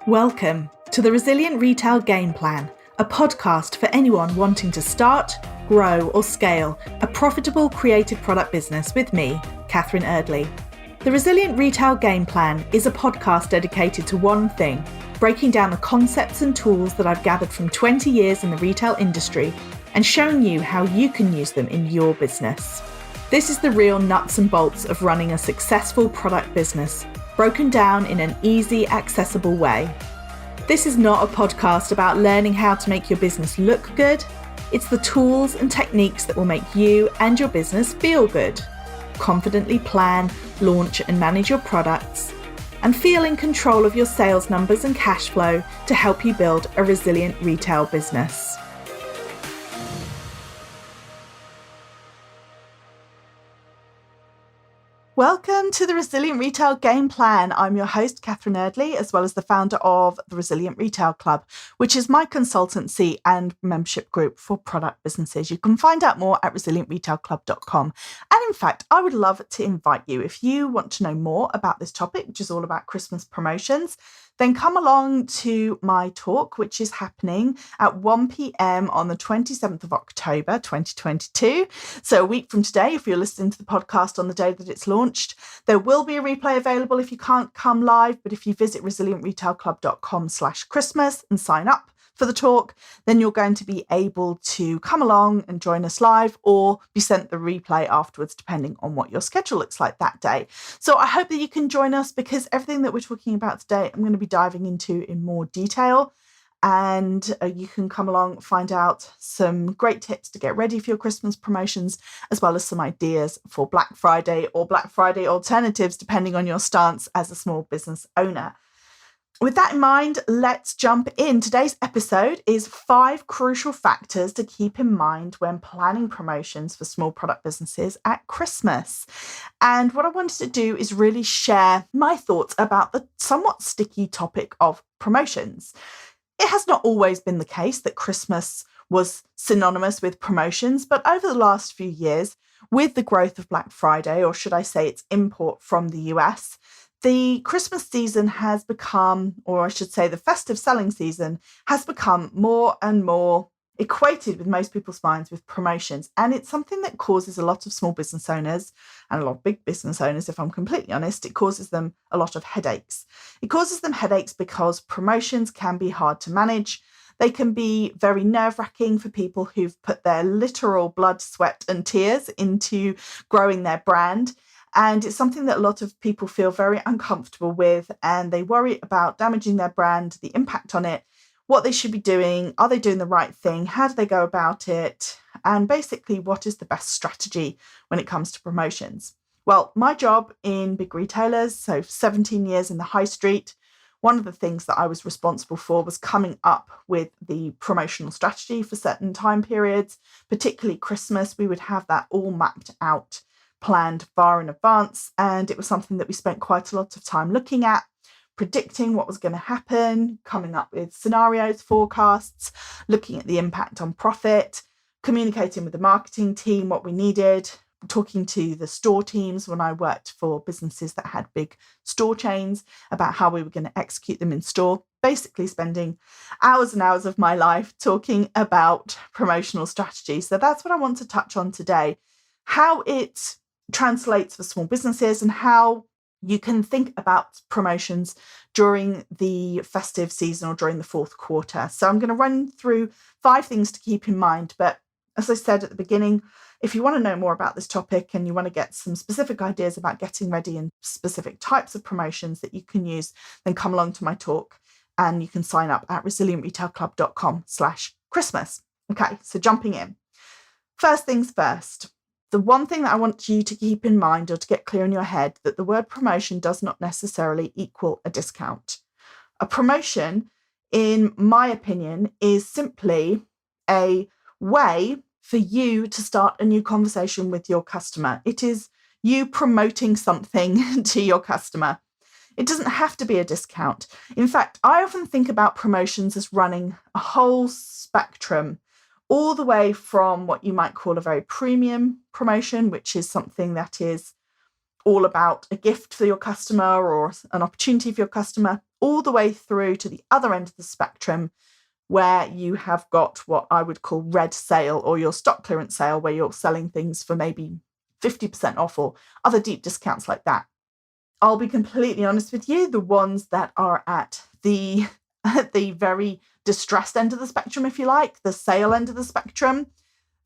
Welcome to the Resilient Retail Game Plan, a podcast for anyone wanting to start, grow or scale a profitable creative product business with me, Catherine Erdley. The Resilient Retail Game Plan is a podcast dedicated to one thing, breaking down the concepts and tools that I've gathered from 20 years in the retail industry and showing you how you can use them in your business. This is the real nuts and bolts of running a successful product business, broken down in an easy, accessible way. This is not a podcast about learning how to make your business look good. It's the tools and techniques that will make you and your business feel good. Confidently plan, launch and manage your products, and feel in control of your sales numbers and cash flow to help you build a resilient retail business. Welcome to the Resilient Retail Game Plan. I'm your host, Catherine Erdley, as well as the founder of the Resilient Retail Club, which is my consultancy and membership group for product businesses. You can find out more at resilientretailclub.com. And in fact, I would love to invite you, if you want to know more about this topic, which is all about Christmas promotions, then come along to my talk, which is happening at 1 p.m. on the 27th of October, 2022. So a week from today, if you're listening to the podcast on the day that it's launched, there will be a replay available if you can't come live. But if you visit resilientretailclub.com/Christmas and sign up for the talk, then you're going to be able to come along and join us live or be sent the replay afterwards, depending on what your schedule looks like that day. So I hope that you can join us, because everything that we're talking about today, I'm going to be diving into in more detail. And you can come along, find out some great tips to get ready for your Christmas promotions, as well as some ideas for Black Friday or Black Friday alternatives, depending on your stance as a small business owner. With that in mind, let's jump in. Today's episode is 5 crucial factors to keep in mind when planning promotions for small product businesses at Christmas. And what I wanted to do is really share my thoughts about the somewhat sticky topic of promotions. It has not always been the case that Christmas was synonymous with promotions, but over the last few years, with the growth of Black Friday, or should I say its import from the US, the Christmas season has become, or I should say the festive selling season, has become more and more equated with most people's minds with promotions. And it's something that causes a lot of small business owners and a lot of big business owners, if I'm completely honest, it causes them a lot of headaches. It causes them headaches because promotions can be hard to manage. They can be very nerve-wracking for people who've put their literal blood, sweat and tears into growing their brand. And it's something that a lot of people feel very uncomfortable with, and they worry about damaging their brand, the impact on it, what they should be doing, are they doing the right thing, how do they go about it, and basically what is the best strategy when it comes to promotions. Well, my job in big retailers, so 17 years in the high street, one of the things that I was responsible for was coming up with the promotional strategy for certain time periods, particularly Christmas. We would have that all mapped out, planned far in advance, and it was something that we spent quite a lot of time looking at, predicting what was going to happen, coming up with scenarios, forecasts, looking at the impact on profit, communicating with the marketing team what we needed, talking to the store teams when I worked for businesses that had big store chains about how we were going to execute them in store, basically spending hours and hours of my life talking about promotional strategy. So that's what I want to touch on today, how it translates for small businesses and how you can think about promotions during the festive season or during the fourth quarter. So I'm going to run through 5 things to keep in mind. But as I said at the beginning, if you want to know more about this topic and you want to get some specific ideas about getting ready and specific types of promotions that you can use, then come along to my talk and you can sign up at resilientretailclub.com/Christmas. Okay, so jumping in. First things first. The one thing that I want you to keep in mind, or to get clear in your head, that the word promotion does not necessarily equal a discount. A promotion, in my opinion, is simply a way for you to start a new conversation with your customer. It is you promoting something to your customer. It doesn't have to be a discount. In fact, I often think about promotions as running a whole spectrum, all the way from what you might call a very premium promotion, which is something that is all about a gift for your customer or an opportunity for your customer, all the way through to the other end of the spectrum, where you have got what I would call red sale, or your stock clearance sale, where you're selling things for maybe 50% off or other deep discounts like that. I'll be completely honest with you, the ones that are at the very distressed end of the spectrum, if you like, the sale end of the spectrum,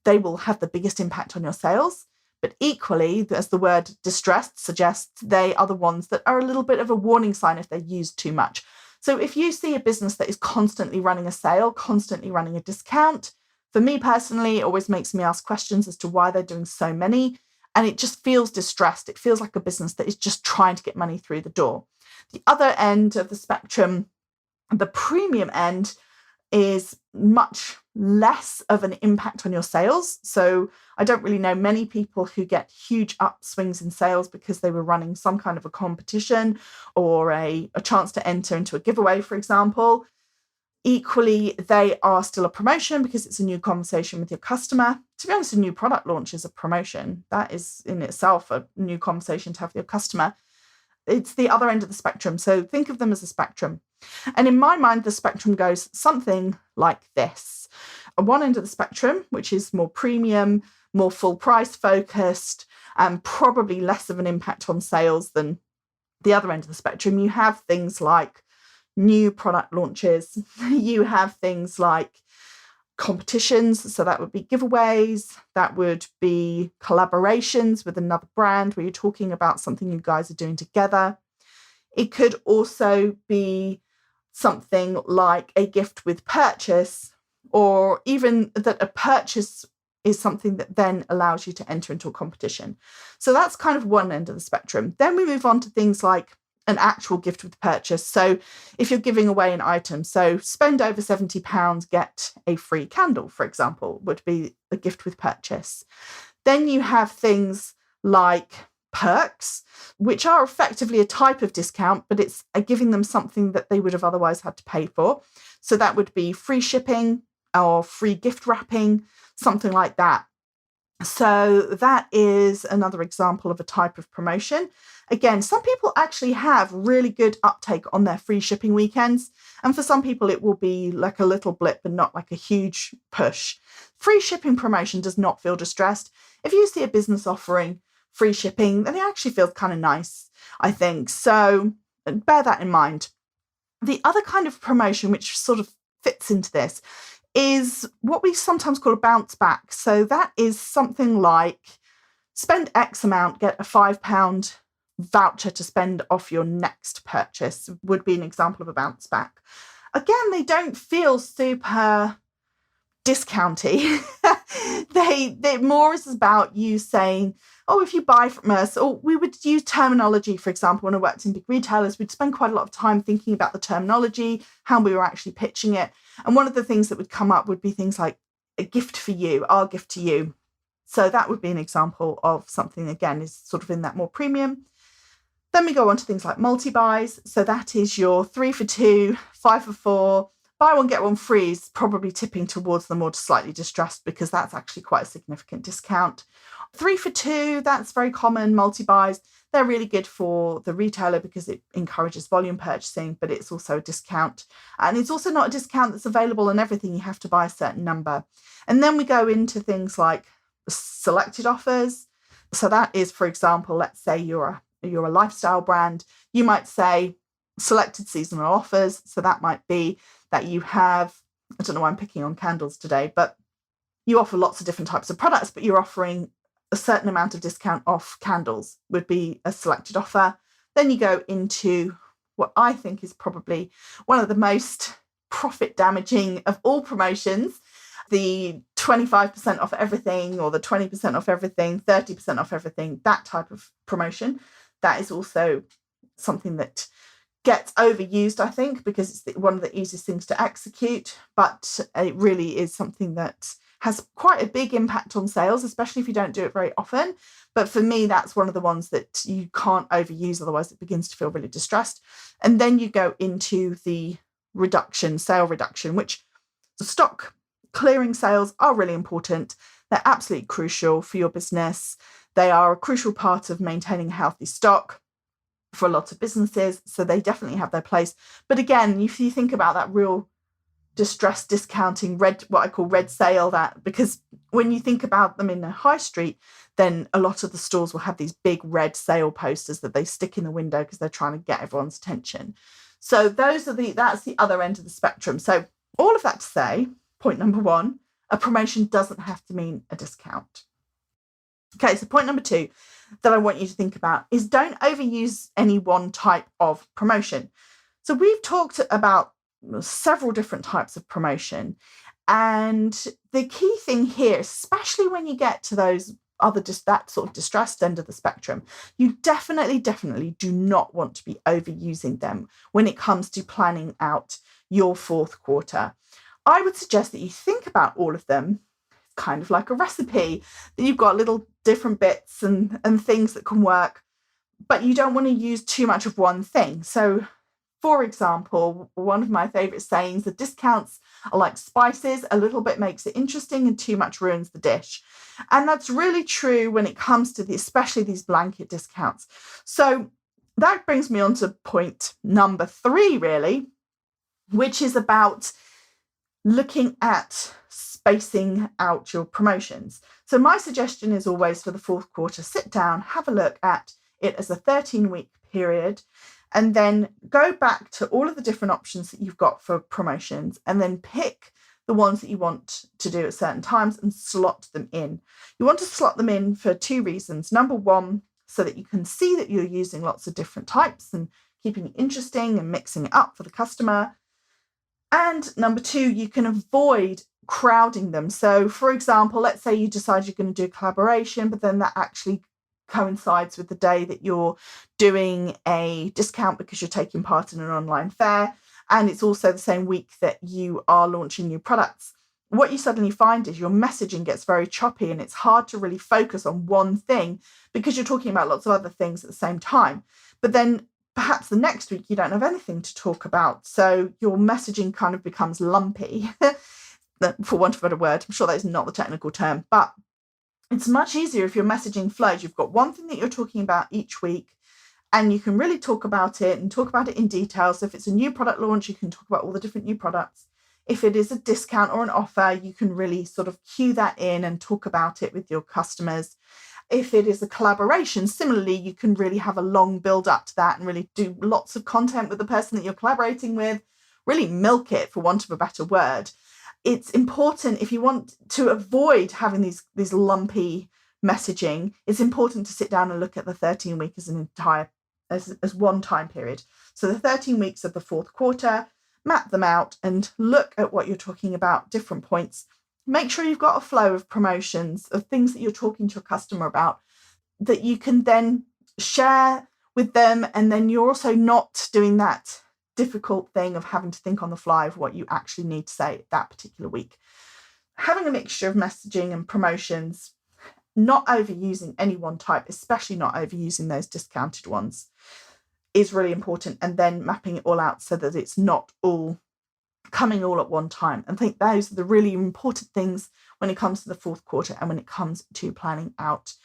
they will have the biggest impact on your sales. But equally, as the word distressed suggests, they are the ones that are a little bit of a warning sign if they're used too much. So if you see a business that is constantly running a sale, constantly running a discount, for me personally, it always makes me ask questions as to why they're doing so many. And it just feels distressed. It feels like a business that is just trying to get money through the door. The other end of the spectrum, the premium end, is much less of an impact on your sales. So I don't really know many people who get huge upswings in sales because they were running some kind of a competition or a chance to enter into a giveaway, for example. Equally, they are still a promotion because it's a new conversation with your customer. To be honest, a new product launch is a promotion. That is in itself a new conversation to have with your customer. It's the other end of the spectrum. So think of them as a spectrum. And in my mind, the spectrum goes something like this. On one end of the spectrum, which is more premium, more full price focused, and probably less of an impact on sales than the other end of the spectrum, you have things like new product launches. You have things like competitions. So that would be giveaways. That would be collaborations with another brand where you're talking about something you guys are doing together. It could also be something like a gift with purchase, or even that a purchase is something that then allows you to enter into a competition. So that's kind of one end of the spectrum. Then we move on to things like an actual gift with purchase. So if you're giving away an item, so spend over £70, get a free candle, for example, would be a gift with purchase. Then you have things like perks, which are effectively a type of discount, but it's giving them something that they would have otherwise had to pay for. So that would be free shipping or free gift wrapping, something like that. So that is another example of a type of promotion. Again, some people actually have really good uptake on their free shipping weekends. And for some people, it will be like a little blip and not like a huge push. Free shipping promotion does not feel distressed. If you see a business offering free shipping, then it actually feels kind of nice, I think. So bear that in mind. The other kind of promotion, which sort of fits into this, is what we sometimes call a bounce back. So that is something like spend X amount, get a £5 voucher to spend off your next purchase, would be an example of a bounce back. Again, they don't feel super discounty. they more is about you saying, oh, if you buy from us, or we would use terminology, for example, when I worked in big retailers, we'd spend quite a lot of time thinking about the terminology, how we were actually pitching it. And one of the things that would come up would be things like a gift for you, our gift to you. So that would be an example of something, again, is sort of in that more premium. Then we go on to things like multi-buys. So that is your 3 for 2, 5 for 4, buy one, get one free, is probably tipping towards the more slightly distressed because that's actually quite a significant discount. 3 for 2, that's very common. Multi-buys, they're really good for the retailer because it encourages volume purchasing, but it's also a discount. And it's also not a discount that's available on everything. You have to buy a certain number. And then we go into things like selected offers. So that is, for example, let's say you're a lifestyle brand. You might say selected seasonal offers. So that might be that you have, I don't know why I'm picking on candles today, but you offer lots of different types of products, but you're offering a certain amount of discount off candles would be a selected offer. Then you go into what I think is probably one of the most profit damaging of all promotions, the 25% off everything, or the 20% off everything, 30% off everything, that type of promotion. That is also something that gets overused, I think, because it's one of the easiest things to execute, but it really is something that has quite a big impact on sales, especially if you don't do it very often. But for me, that's one of the ones that you can't overuse, otherwise it begins to feel really distressed. And then you go into the reduction, sale reduction, which stock clearing sales are really important. They're absolutely crucial for your business. They are a crucial part of maintaining a healthy stock for a lot of businesses, so they definitely have their place. But again, if you think about that real distress discounting, what I call red sale, that because when you think about them in the high street, then a lot of the stores will have these big red sale posters that they stick in the window because they're trying to get everyone's attention. So that's the other end of the spectrum. So all of that to say, point number one, a promotion doesn't have to mean a discount. Okay, so point number two that I want you to think about is don't overuse any one type of promotion. So we've talked about several different types of promotion. And the key thing here, especially when you get to those that sort of distressed end of the spectrum, you definitely do not want to be overusing them when it comes to planning out your fourth quarter. I would suggest that you think about all of them kind of like a recipe, that you've got little different bits and things that can work, but you don't want to use too much of one thing. So for example, one of my favorite sayings, the discounts are like spices, a little bit makes it interesting and too much ruins the dish. And that's really true when it comes to especially these blanket discounts. So that brings me on to point number 3, really, which is about looking at spacing out your promotions. So my suggestion is always for the fourth quarter, sit down, have a look at it as a 13-week period, and then go back to all of the different options that you've got for promotions and then pick the ones that you want to do at certain times and slot them in. You want to slot them in for 2 reasons. Number one, so that you can see that you're using lots of different types and keeping it interesting and mixing it up for the customer. And number 2, you can avoid crowding them. So for example, let's say you decide you're going to do a collaboration, but then that actually coincides with the day that you're doing a discount because you're taking part in an online fair, and it's also the same week that you are launching new products. What you suddenly find is your messaging gets very choppy and it's hard to really focus on one thing because you're talking about lots of other things at the same time. But then perhaps the next week you don't have anything to talk about, so your messaging kind of becomes lumpy, for want of a better word. I'm sure that is not the technical term, but it's much easier if your messaging flows. You've got one thing that you're talking about each week, and you can really talk about it and talk about it in detail. So if it's a new product launch, you can talk about all the different new products. If it is a discount or an offer, you can really sort of cue that in and talk about it with your customers. If it is a collaboration, similarly, you can really have a long build up to that and really do lots of content with the person that you're collaborating with, really milk it, for want of a better word. It's important, if you want to avoid having these lumpy messaging, it's important to sit down and look at the 13-week as one time period. So the 13 weeks of the fourth quarter, map them out and look at what you're talking about, different points. Make sure you've got a flow of promotions, of things that you're talking to your customer about that you can then share with them. And then you're also not doing that difficult thing of having to think on the fly of what you actually need to say that particular week. Having a mixture of messaging and promotions, not overusing any one type, especially not overusing those discounted ones, is really important. And then mapping it all out so that it's not all coming all at one time. I think those are the really important things when it comes to the fourth quarter and when it comes to planning out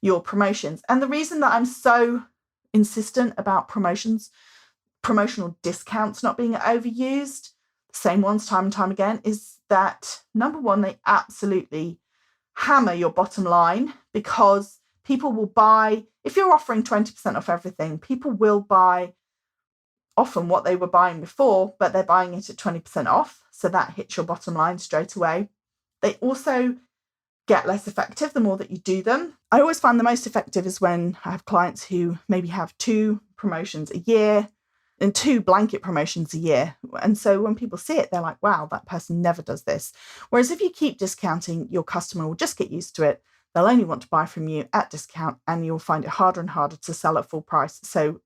your promotions. And the reason that I'm so insistent about promotional discounts not being overused, same ones time and time again, is that number one, they absolutely hammer your bottom line, because people will buy, if you're offering 20% off everything, people will buy often what they were buying before, but they're buying it at 20% off. So that hits your bottom line straight away. They also get less effective the more that you do them. I always find the most effective is when I have clients who maybe have 2 promotions a year and 2 blanket promotions a year. And so when people see it, they're like, wow, that person never does this. Whereas if you keep discounting, your customer will just get used to it. They'll only want to buy from you at discount, and you'll find it harder and harder to sell at full price. So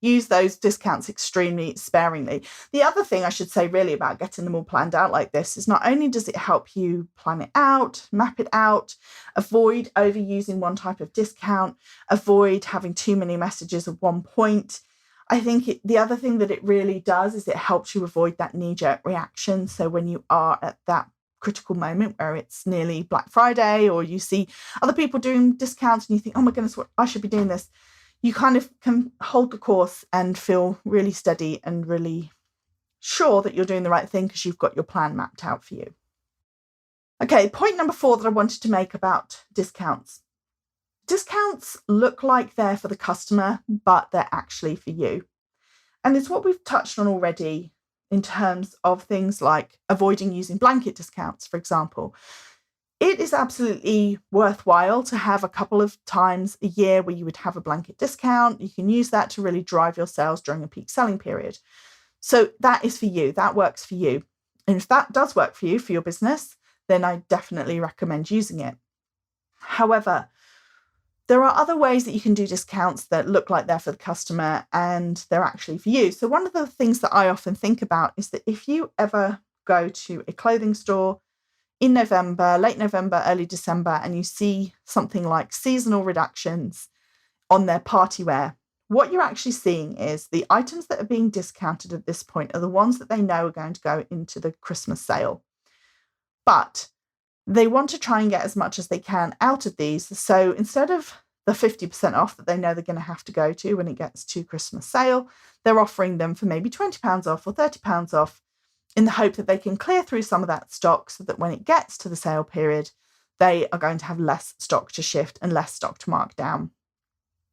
use those discounts extremely sparingly. The other thing I should say really about getting them all planned out like this is not only does it help you plan it out, map it out, avoid overusing one type of discount, avoid having too many messages at one point. I think the other thing that it really does is it helps you avoid that knee-jerk reaction. So when you are at that critical moment where it's nearly Black Friday, or you see other people doing discounts and you think, oh my goodness, I should be doing this. You kind of can hold the course and feel really steady and really sure that you're doing the right thing because you've got your plan mapped out for you. Okay, point number 4 that I wanted to make about discounts. Discounts look like they're for the customer, but they're actually for you. And it's what we've touched on already in terms of things like avoiding using blanket discounts, for example. It is absolutely worthwhile to have a couple of times a year where you would have a blanket discount. You can use that to really drive your sales during a peak selling period. So that is for you. That works for you. And if that does work for you, for your business, then I definitely recommend using it. However, there are other ways that you can do discounts that look like they're for the customer and they're actually for you. So one of the things that I often think about is that if you ever go to a clothing store in November, late November, early December, and you see something like seasonal reductions on their party wear, what you're actually seeing is the items that are being discounted at this point are the ones that they know are going to go into the Christmas sale. But they want to try and get as much as they can out of these. So instead of the 50% off that they know they're going to have to go to when it gets to Christmas sale, they're offering them for maybe £20 off or £30 off in the hope that they can clear through some of that stock so that when it gets to the sale period, they are going to have less stock to shift and less stock to mark down.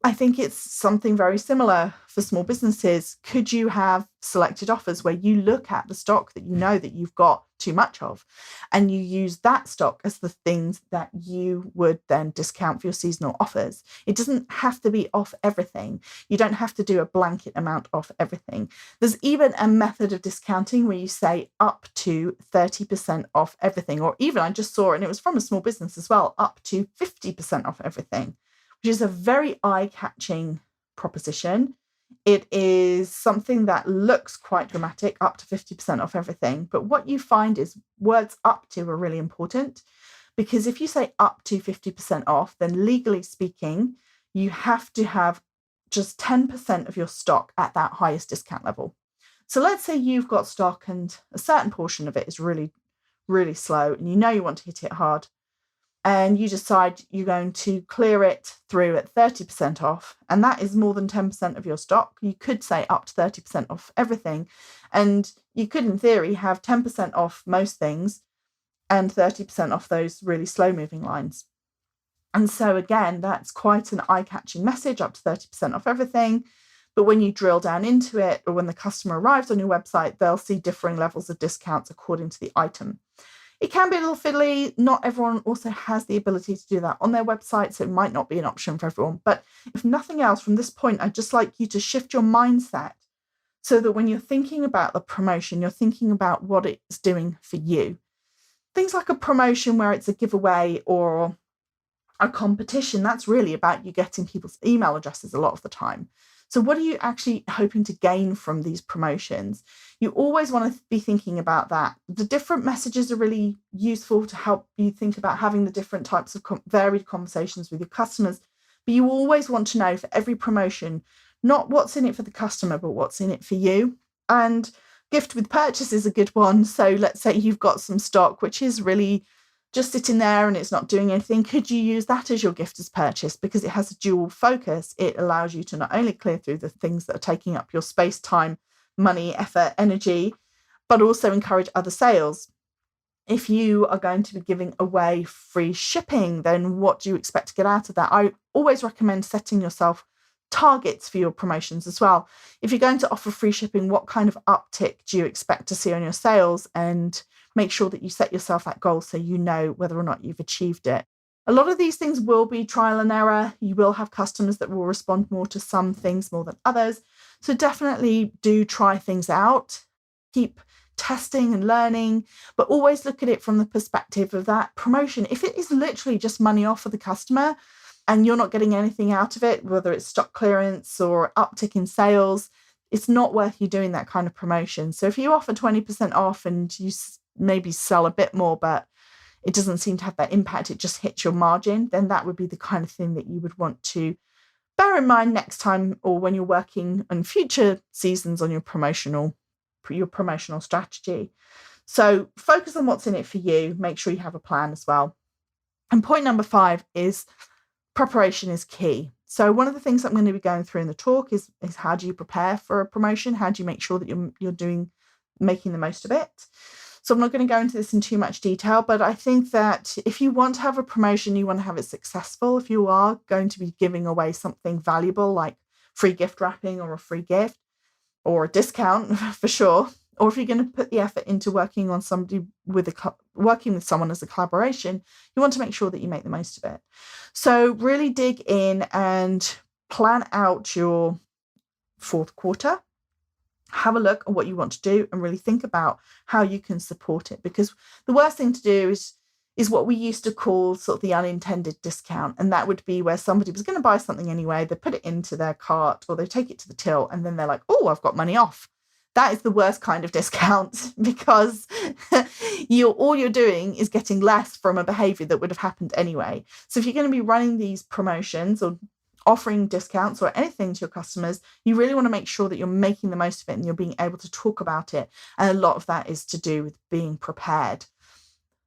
I think it's something very similar for small businesses. Could you have selected offers where you look at the stock that you know that you've got too much of and you use that stock as the things that you would then discount for your seasonal offers? It doesn't have to be off everything. You don't have to do a blanket amount off everything. There's even a method of discounting where you say up to 30% off everything, or even I just saw, and it was from a small business as well, up to 50% off everything, which is a very eye-catching proposition. It is something that looks quite dramatic, up to 50% off everything. But what you find is words up to are really important, because if you say up to 50% off, then legally speaking, you have to have just 10% of your stock at that highest discount level. So let's say you've got stock and a certain portion of it is really, really slow and you know you want to hit it hard, and you decide you're going to clear it through at 30% off, and that is more than 10% of your stock. You could say up to 30% off everything, and you could, in theory, have 10% off most things and 30% off those really slow-moving lines. And so, again, that's quite an eye-catching message, up to 30% off everything. But when you drill down into it, or when the customer arrives on your website, they'll see differing levels of discounts according to the item. It can be a little fiddly. Not everyone also has the ability to do that on their website, so it might not be an option for everyone. But if nothing else, from this point, I'd just like you to shift your mindset so that when you're thinking about the promotion, you're thinking about what it's doing for you. Things like a promotion where it's a giveaway or a competition, that's really about you getting people's email addresses a lot of the time. So what are you actually hoping to gain from these promotions? You always want to be thinking about that. The different messages are really useful to help you think about having the different types of varied conversations with your customers. But you always want to know for every promotion, not what's in it for the customer, but what's in it for you. And gift with purchase is a good one. So let's say you've got some stock which is really just sitting there and it's not doing anything. Could you use that as your gift as purchase? Because it has a dual focus. It allows you to not only clear through the things that are taking up your space, time, money, effort, energy, but also encourage other sales. If you are going to be giving away free shipping, then what do you expect to get out of that? I always recommend setting yourself targets for your promotions as well. If you're going to offer free shipping, what kind of uptick do you expect to see on your sales? And make sure that you set yourself that goal so you know whether or not you've achieved it. A lot of these things will be trial and error. You will have customers that will respond more to some things more than others. So definitely do try things out. Keep testing and learning, but always look at it from the perspective of that promotion. If it is literally just money off for the customer and you're not getting anything out of it, whether it's stock clearance or uptick in sales, it's not worth you doing that kind of promotion. So if you offer 20% off and you maybe sell a bit more, but it doesn't seem to have that impact, it just hits your margin, then that would be the kind of thing that you would want to bear in mind next time, or when you're working on future seasons on your promotional strategy. So focus on what's in it for you. Make sure you have a plan as well. And point number 5 is preparation is key. So one of the things I'm going to be going through in the talk is how do you prepare for a promotion? How do you make sure that you're making the most of it? So I'm not going to go into this in too much detail, but I think that if you want to have a promotion, you want to have it successful. If you are going to be giving away something valuable like free gift wrapping or a free gift or a discount for sure, or if you're going to put the effort into working with someone as a collaboration, you want to make sure that you make the most of it. So really dig in and plan out your fourth quarter. Have a look at what you want to do and really think about how you can support it. Because the worst thing to do is what we used to call sort of the unintended discount. And that would be where somebody was going to buy something anyway, they put it into their cart or they take it to the till and then they're like, oh, I've got money off. That is the worst kind of discount because all you're doing is getting less from a behavior that would have happened anyway. So if you're going to be running these promotions or offering discounts or anything to your customers, you really want to make sure that you're making the most of it and you're being able to talk about it. And a lot of that is to do with being prepared.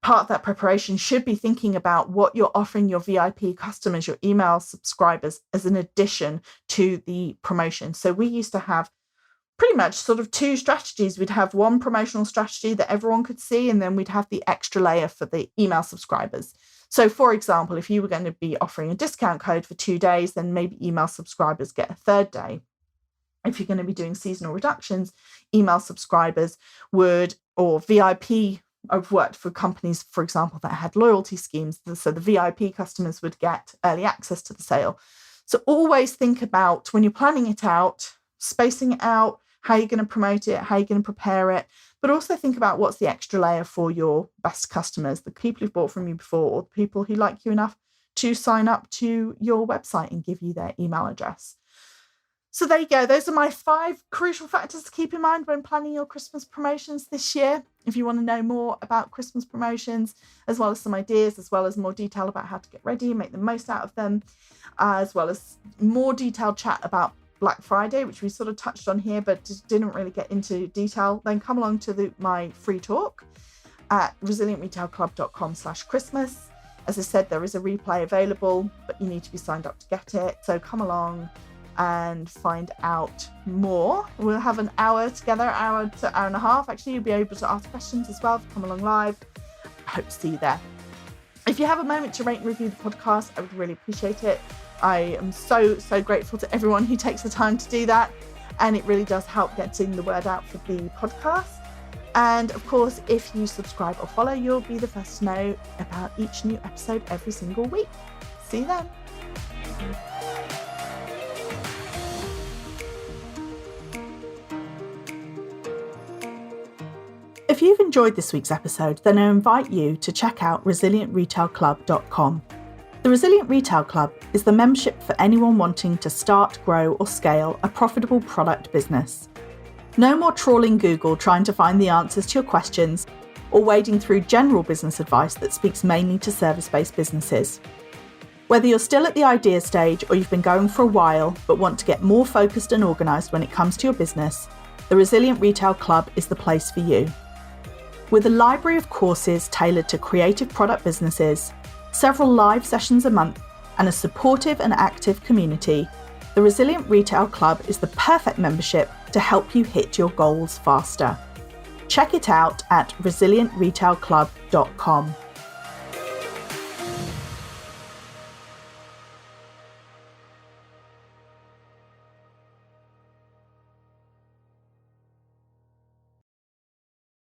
Part of that preparation should be thinking about what you're offering your VIP customers, your email subscribers, as an addition to the promotion. So we used to have pretty much sort of 2 strategies. We'd have one promotional strategy that everyone could see, and then we'd have the extra layer for the email subscribers. So for example, if you were going to be offering a discount code for 2 days, then maybe email subscribers get a 3rd day. If you're going to be doing seasonal reductions, email subscribers would, or VIP, I've worked for companies, for example, that had loyalty schemes. So the VIP customers would get early access to the sale. So always think about when you're planning it out, spacing it out, how you're going to promote it, how you're going to prepare it, but also think about what's the extra layer for your best customers, the people who've bought from you before, or the people who like you enough to sign up to your website and give you their email address. So there you go. Those are my 5 crucial factors to keep in mind when planning your Christmas promotions this year. If you want to know more about Christmas promotions, as well as some ideas, as well as more detail about how to get ready and make the most out of them, as well as more detailed chat about Black Friday, which we sort of touched on here, but didn't really get into detail, then come along to my free talk at resilientretailclub.com/Christmas. As I said, there is a replay available, but you need to be signed up to get it. So come along and find out more. We'll have an hour together, hour to hour and a half. Actually, you'll be able to ask questions as well if you come along live. I hope to see you there. If you have a moment to rate and review the podcast, I would really appreciate it. I am so grateful to everyone who takes the time to do that. And it really does help getting the word out for the podcast. And of course, if you subscribe or follow, you'll be the first to know about each new episode every single week. See you then. If you've enjoyed this week's episode, then I invite you to check out resilientretailclub.com. The Resilient Retail Club is the membership for anyone wanting to start, grow or scale a profitable product business. No more trawling Google trying to find the answers to your questions or wading through general business advice that speaks mainly to service-based businesses. Whether you're still at the idea stage or you've been going for a while but want to get more focused and organised when it comes to your business, the Resilient Retail Club is the place for you. With a library of courses tailored to creative product businesses, several live sessions a month, and a supportive and active community, the Resilient Retail Club is the perfect membership to help you hit your goals faster. Check it out at resilientretailclub.com.